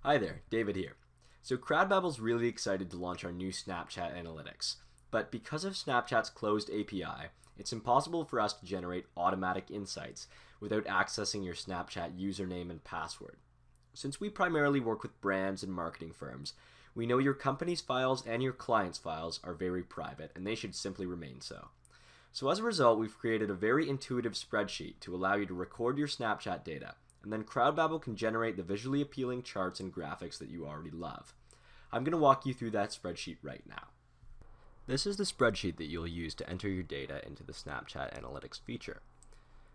Hi there, David here. So Crowdbabble's really excited to launch our new Snapchat analytics, but because of Snapchat's closed API, it's impossible for us to generate automatic insights without accessing your Snapchat username and password. Since we primarily work with brands and marketing firms, we know your company's files and your clients' files are very private, and they should simply remain so. So as a result, we've created a very intuitive spreadsheet to allow you to record your Snapchat data, and then Crowdbabble can generate the visually appealing charts and graphics that you already love. I'm going to walk you through that spreadsheet right now. This is the spreadsheet that you'll use to enter your data into the Snapchat Analytics feature.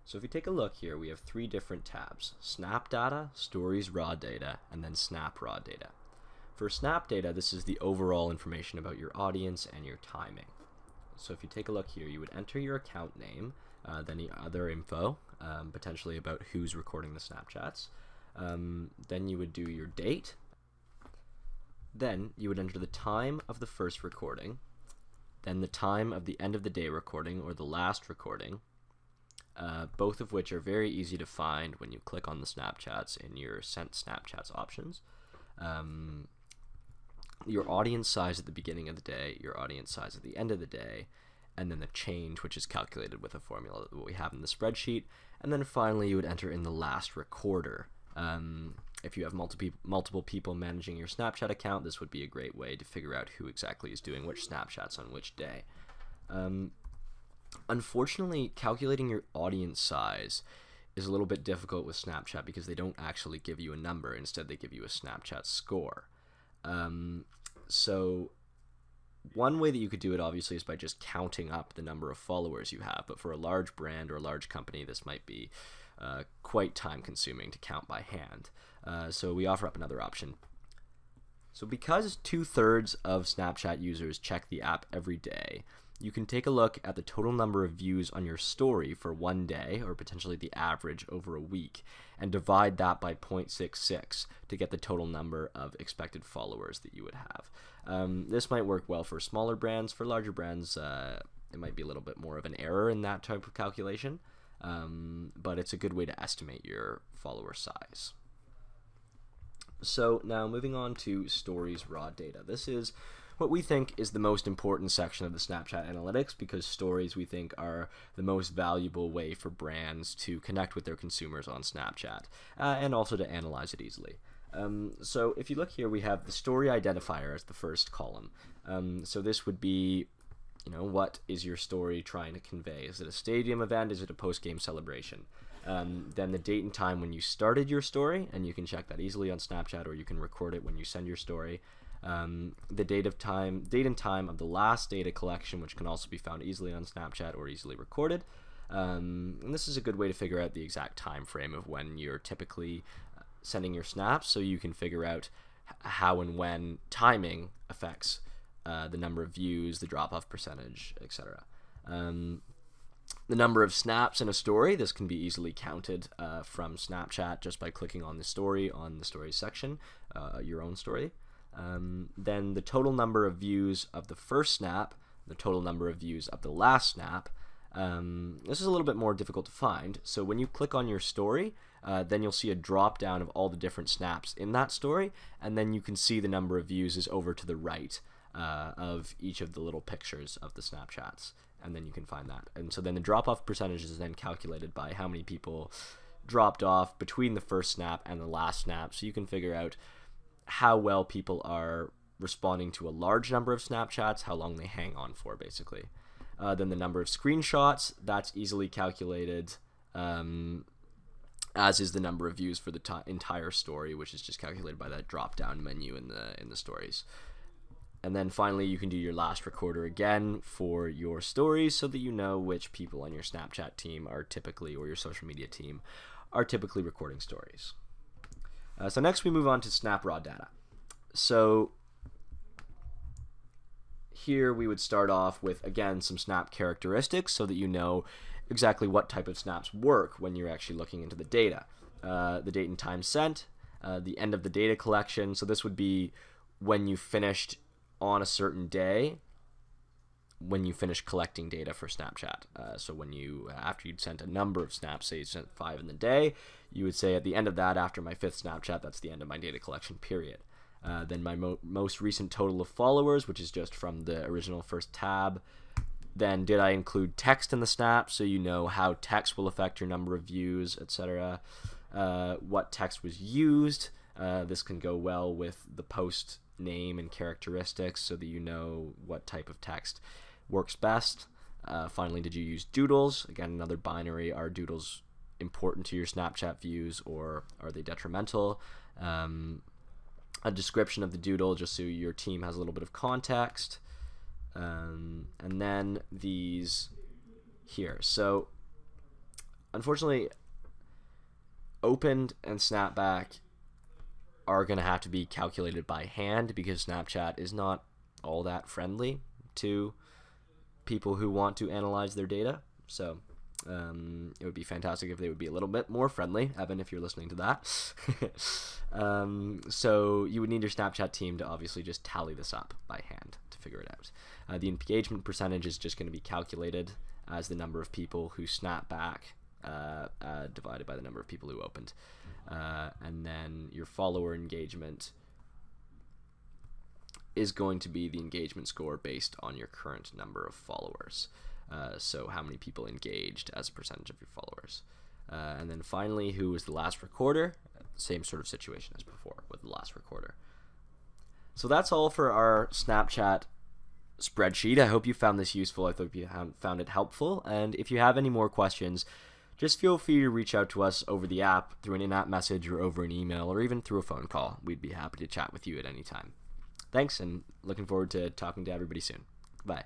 So if you take a look here, we have three different tabs: Snap Data, Stories Raw Data, and then Snap Raw Data. For Snap Data, this is the overall information about your audience and your timing. So if you take a look here, you would enter your account name, then the other info, potentially about who's recording the Snapchats. Then you would do your date. Then you would enter the time of the first recording, then the time of the end of the day recording or the last recording, both of which are very easy to find when you click on the Snapchats in your Sent Snapchats options. Your audience size at the beginning of the day, your audience size at the end of the day, and then the change, which is calculated with a formula that we have in the spreadsheet. And then finally, you would enter in the last recorder. If you have multiple people managing your Snapchat account, this would be a great way to figure out who exactly is doing which Snapchats on which day. Unfortunately, calculating your audience size is a little bit difficult with Snapchat because they don't actually give you a number. Instead, they give you a Snapchat score. So one way that you could do it, obviously, is by just counting up the number of followers you have. But for a large brand or a large company, this might be quite time-consuming to count by hand. So we offer up another option. So because 2/3 of Snapchat users check the app every day, you can take a look at the total number of views on your story for one day, or potentially the average over a week, and divide that by 0.66 to get the total number of expected followers that you would have. This might work well for smaller brands. For larger brands, it might be a little bit more of an error in that type of calculation, but it's a good way to estimate your follower size. So now moving on to Stories Raw Data. This is what we think is the most important section of the Snapchat analytics, because stories, we think, are the most valuable way for brands to connect with their consumers on Snapchat, and also to analyze it easily. So if you look here, we have the story identifier as the first column. So this would be, what is your story trying to convey? Is it a stadium event? Is it a post-game celebration? Then the date and time when you started your story, and you can check that easily on Snapchat, or you can record it when you send your story. The date and time of the last data collection, which can also be found easily on Snapchat or easily recorded. And this is a good way to figure out the exact time frame of when you're typically sending your snaps, so you can figure out how and when timing affects the number of views, the drop-off percentage, etc. The number of snaps in a story, this can be easily counted from Snapchat just by clicking on the stories section, your own story. Then the total number of views of the first snap, the total number of views of the last snap. This is a little bit more difficult to find. So when you click on your story, then you'll see a drop down of all the different snaps in that story, and then you can see the number of views is over to the right of each of the little pictures of the Snapchats, and then you can find that. And so then the drop-off percentage is then calculated by how many people dropped off between the first snap and the last snap, so you can figure out how well people are responding to a large number of Snapchats, how long they hang on for, basically. Then the number of screenshots, that's easily calculated, as is the number of views for the entire story, which is just calculated by that drop-down menu in the stories. And then finally, you can do your last recorder again for your stories, so that you know which people on your Snapchat team are typically, or your social media team, are typically recording stories. So next we move on to Snap Raw Data. So here we would start off with, again, some snap characteristics so that you know exactly what type of snaps work when you're actually looking into the data. The date and time sent, the end of the data collection. So this would be when you finished on a certain day, when you finish collecting data for Snapchat. So after you'd sent a number of snaps, say you sent 5 in the day, you would say at the end of that, after my 5th Snapchat, that's the end of my data collection period. Then my most recent total of followers, which is just from the original first tab. Then did I include text in the snap, so you know how text will affect your number of views, etc. What text was used. This can go well with the post name and characteristics so that you know what type of text works best. Finally, did you use doodles? Again, another binary. Are doodles important to your Snapchat views, or are they detrimental? A description of the doodle just so your team has a little bit of context. And then these here. So unfortunately, opened and snapback are going to have to be calculated by hand because Snapchat is not all that friendly to people who want to analyze their data. So it would be fantastic if they would be a little bit more friendly. Evan, if you're listening to that. So you would need your Snapchat team to obviously just tally this up by hand to figure it out. The engagement percentage is just going to be calculated as the number of people who snap back divided by the number of people who opened. And then your follower engagement is going to be the engagement score based on your current number of followers. So how many people engaged as a percentage of your followers. And then finally, who was the last recorder? Same sort of situation as before with the last recorder. So that's all for our Snapchat spreadsheet. I hope you found this useful. I hope you found it helpful. And if you have any more questions, just feel free to reach out to us over the app, through an in-app message, or over an email, or even through a phone call. We'd be happy to chat with you at any time. Thanks, and looking forward to talking to everybody soon. Bye.